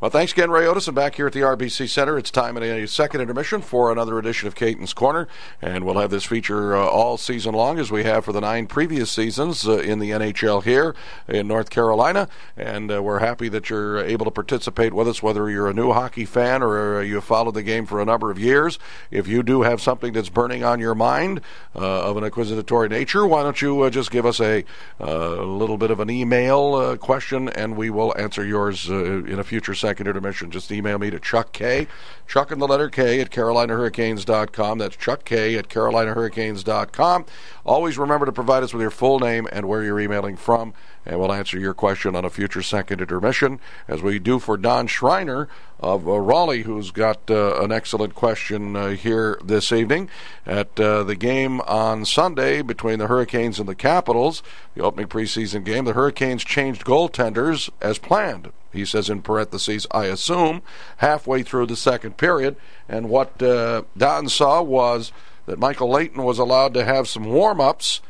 Well, thanks again, Ray Otis, and back here at the RBC Center. It's time in a second intermission for another edition of Kaiton's Corner, and we'll have this feature all season long as we have for the 9 previous seasons in the NHL here in North Carolina, and we're happy that you're able to participate with us, whether you're a new hockey fan or you've followed the game for a number of years. If you do have something that's burning on your mind of an inquisitory nature, why don't you just give us a little bit of an email question, and we will answer yours in a future second intermission. Just email me to Chuck K, Chuck and the letter K at CarolinaHurricanes.com. That's Chuck K at CarolinaHurricanes.com. Always remember to provide us with your full name and where you're emailing from, and we'll answer your question on a future second intermission, as we do for Don Schreiner of Raleigh, who's got an excellent question here this evening. At the game on Sunday between the Hurricanes and the Capitals, the opening preseason game, the Hurricanes changed goaltenders as planned. He says in parentheses, I assume, halfway through the second period. And what Don saw was that Michael Leighton was allowed to have some warm-ups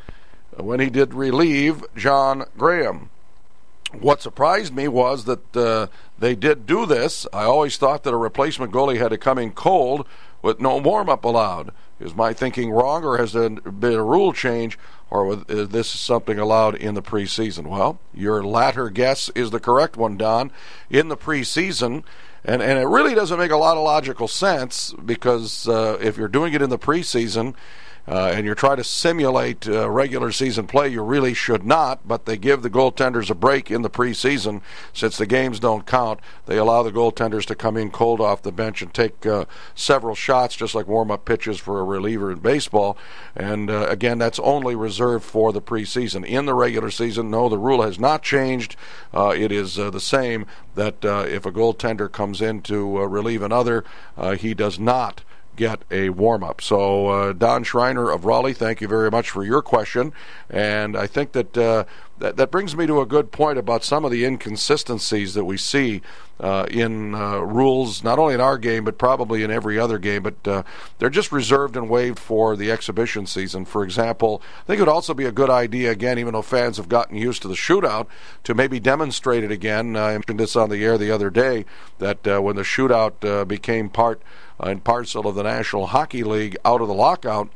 when he did relieve John Graham. What surprised me was that they did do this. I always thought that a replacement goalie had to come in cold with no warm-up allowed. Is my thinking wrong, or has there been a rule change, or is this something allowed in the preseason? Well, your latter guess is the correct one, Don. In the preseason, and it really doesn't make a lot of logical sense, because if you're doing it in the preseason, and you're trying to simulate regular season play, you really should not, but they give the goaltenders a break in the preseason. Since the games don't count, they allow the goaltenders to come in cold off the bench and take several shots, just like warm-up pitches for a reliever in baseball. And again, that's only reserved for the preseason. In the regular season, no, the rule has not changed. It is the same, that if a goaltender comes in to relieve another, he does not get a warm-up. So Don Schreiner of Raleigh, thank you very much for your question. And I think that that brings me to a good point about some of the inconsistencies that we see in rules, not only in our game, but probably in every other game. But they're just reserved and waived for the exhibition season. For example, I think it would also be a good idea, again, even though fans have gotten used to the shootout, to maybe demonstrate it again. I mentioned this on the air the other day, that when the shootout became part and parcel of the National Hockey League out of the lockout,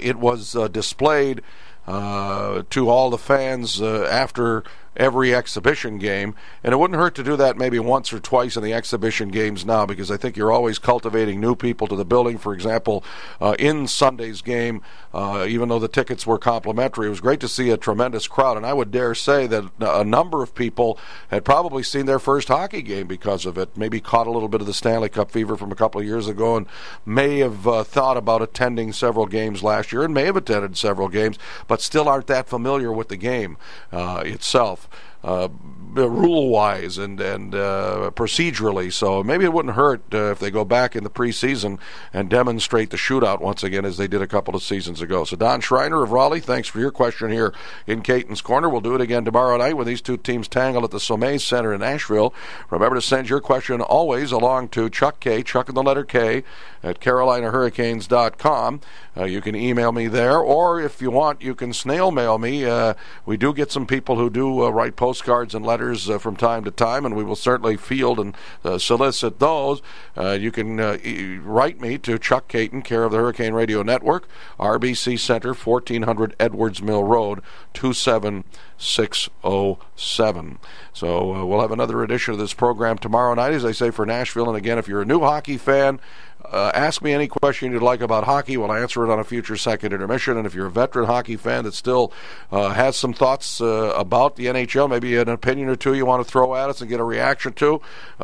it was displayed to all the fans after every exhibition game, and it wouldn't hurt to do that maybe once or twice in the exhibition games now, because I think you're always cultivating new people to the building. For example, in Sunday's game, even though the tickets were complimentary, it was great to see a tremendous crowd, and I would dare say that a number of people had probably seen their first hockey game because of it, maybe caught a little bit of the Stanley Cup fever from a couple of years ago, and may have thought about attending several games last year, and may have attended several games, but still aren't that familiar with the game itself. Rule-wise and procedurally. So maybe it wouldn't hurt if they go back in the preseason and demonstrate the shootout once again, as they did a couple of seasons ago. So Don Schreiner of Raleigh, thanks for your question here in Kaiton's Corner. We'll do it again tomorrow night when these two teams tangle at the Sommet Center in Nashville. Remember to send your question always along to Chuck K, Chuck and the letter K, at CarolinaHurricanes.com. You can email me there, or if you want, you can snail mail me. We do get some people who do write postcards and letters from time to time, and we will certainly field and solicit those. You can write me to Chuck Kaiton, care of the Hurricane Radio Network, RBC Center, 1400 Edwards Mill Road, 27607. So we'll have another edition of this program tomorrow night, as I say, for Nashville. And again, if you're a new hockey fan, ask me any question you'd like about hockey. We'll answer it on a future second intermission. And if you're a veteran hockey fan that still has some thoughts about the NHL, maybe an opinion or two you want to throw at us and get a reaction to,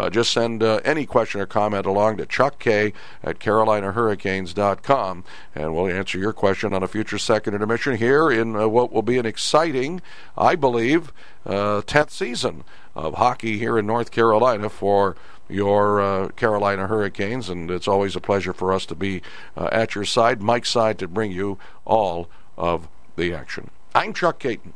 just send any question or comment along to Chuck K at CarolinaHurricanes.com, and we'll answer your question on a future second intermission here in what will be an exciting, I believe, 10th season of hockey here in North Carolina for your Carolina Hurricanes, and it's always a pleasure for us to be at your side, Mike's side, to bring you all of the action. I'm Chuck Kaiton.